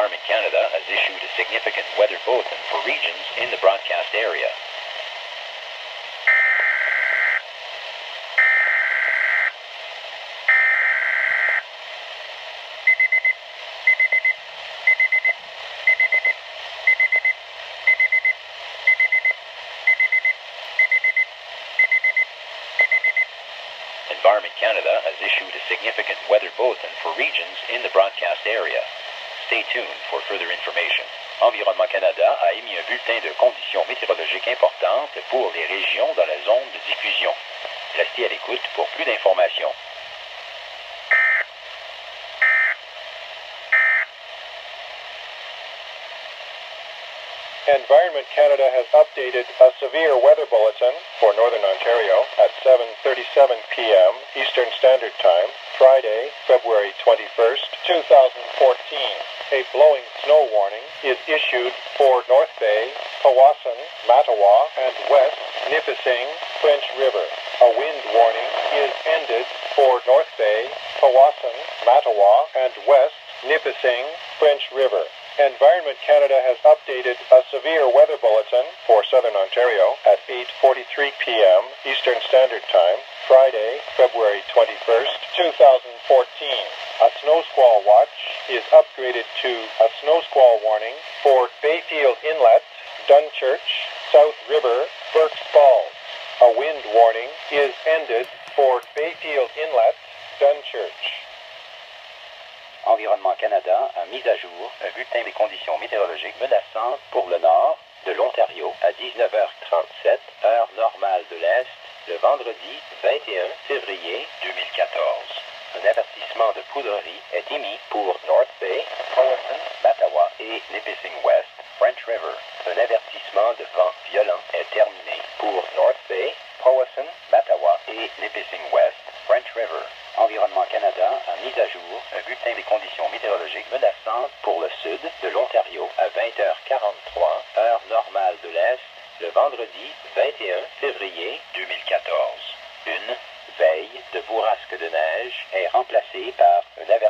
Environment Canada has issued a significant weather bulletin for regions in the broadcast area. Environment Canada has issued a significant weather bulletin for regions in the broadcast area. Stay tuned for further information. Environnement Canada a émis un bulletin de conditions météorologiques importantes pour les régions dans la zone de diffusion. Restez à l'écoute pour plus d'informations. Environment Canada has updated a severe weather bulletin for Northern Ontario at 7:37 p.m. Eastern Standard Time, Friday, February 21st, 2014. A blowing snow warning is issued for North Bay, Powassan, Mattawa, and West Nipissing, French River. A wind warning is ended for North Bay, Powassan, Mattawa, and West Nipissing, French River. Environment Canada has updated a severe weather bulletin for Southern Ontario at 8:43 p.m. Eastern Standard Time, Friday, February 21st, 2014. A snow squall watch is upgraded to a snow squall warning for Bayfield Inlet, Dunchurch, South River, Burke's Falls. A wind warning is ended for Bayfield Inlet, Dunchurch. Environnement Canada a mis à jour un bulletin des conditions météorologiques menaçantes pour le nord de l'Ontario à 19h37, heure normale de l'Est, le vendredi 21 février 2014. Un avertissement de poudrerie est émis pour North Bay, Powassan, Mattawa et Nipissing West, French River. Un avertissement de vent violent est terminé pour North Bay, Powassan, Mattawa et Nipissing West, French River. Environnement Canada a mis à jour un bulletin des conditions météorologiques menaçantes pour le sud de l'Ontario à 20h43, heure normale de l'Est, le vendredi 21 février 2014. Une veille de bourrasque de neige est remplacée par un avertissement